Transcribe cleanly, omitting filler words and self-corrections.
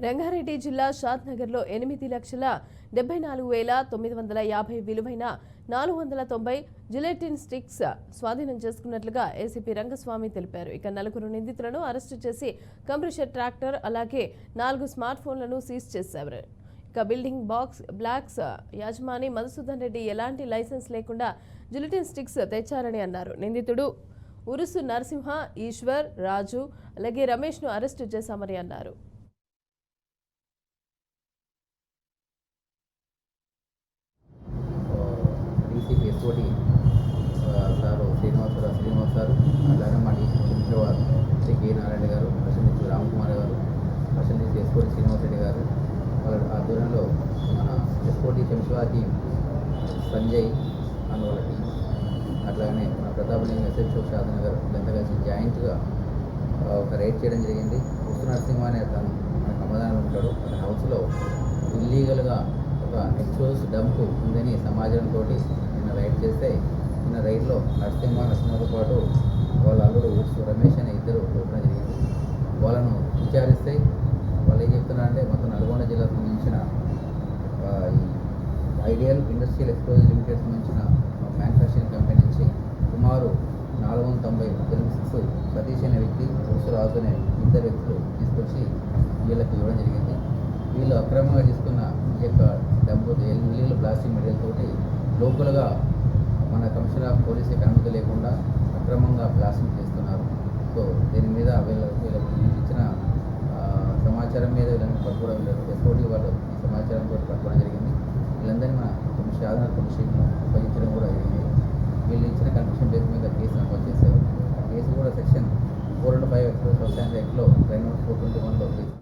రంగారెడ్డి జిల్లా షాద్నగర్లో 8,74,950 విలువైన 490 gelatine sticks స్వాధీనం చేసుకున్నట్లుగా ఏసీపీ రంగస్వామి తెలిపారు. ఇక నలుగురు నిందితులను అరెస్టు చేసి కంప్రెషర్ ట్రాక్టర్ అలాగే 4 స్మార్ట్ ఫోన్లను సీజ్ చేశారు. ఇక బిల్డింగ్ బ్లాక్స్ యాజమాని మధుసూదన్ రెడ్డి ఎలాంటి లైసెన్స్ లేకుండా జిలెటిన్ స్టిక్స్ తెచ్చారని అన్నారు. నిందితుడు ఉరుసు నరసింహ, ఈశ్వర్, రాజు అలాగే రమేష్ను అరెస్టు చేశామని అన్నారు. ఎస్ఓటి సారు శ్రీనివాస్ గారు, అలాగే మా డీసీ వారు శ్రీ కె నారాయణ గారు, ప్రసన్న రామకుమార్ గారు, ప్రసన్న ఎస్ఓటి శ్రీనివాస్ రెడ్డి గారు వాళ్ళ ఆధ్వర్యంలో మన SOT Shamshabad team Sanjay and వాళ్ళ టీం, అట్లాగనే మన ప్రతాపలింగం ఎస్హెచ్ఓ షాద్నగర్ వీళ్ళంతా కలిసి జాయింట్గా ఒక రైడ్ చేయడం జరిగింది. ఉత్తు నరసింహ అనే తను మన కమదానంలో ఉంటాడు. అతని హౌస్లో ఇల్లీగల్గా ఒక ఎక్స్పోజ్ డంప్ ఉందని సమాజంతో నిన్న రైడ్ చేస్తే నిన్న రైడ్లో నరసింహతో పాటు వాళ్ళ అల్లుడు రమేష్ అనే ఇద్దరు దొరకడం జరిగింది. వాళ్ళను విచారిస్తే వాళ్ళు ఏం చెప్తున్నారంటే మొత్తం నల్గొండ జిల్లాకు సంబంధించిన ఈ ఐడియల్ ఇండస్ట్రియల్ ఎక్స్పోజ్ లిమిటెడ్ సంబంధించిన మ్యానుఫ్యాక్చరింగ్ కంపెనీ నుంచి సుమారు 490 సతీష్ అనే వ్యక్తి, రాజు అనే ఇద్దరు వ్యక్తులు తీసుకొచ్చి వీళ్ళకి ఇవ్వడం జరిగింది. వీళ్ళు అక్రమంగా తీసుకున్న ఈ యొక్క డంపు ఇల్లీగల్ ప్లాస్టిక్ మెటీరియల్ తోటి లోకల్గా మన కమిషనర్ ఆఫ్ పోలీస్ అనుమతి లేకుండా అక్రమంగా ప్లాస్టింగ్ చేస్తున్నారు. సో దీని మీద వీళ్ళకి ఇచ్చిన సమాచారం మీద వీళ్ళని పట్టుకోవడం లేదు. ఎస్ఓటి వాళ్ళు ఈ సమాచారంతో పట్టుకోవడం జరిగింది. వీళ్ళందరినీ మన షాద్నగర్ పోలీస్ స్టేషన్లో ఉపయోగించడం కూడా జరిగింది. వీళ్ళు ఇచ్చిన కన్ఫ్యూషన్ బేస్ మీద కేసు నమోదు చేశారు. కేసు కూడా సెక్షన్ 405 ఎక్స్ప్రెస్ యాక్ట్లో 421లో కేసు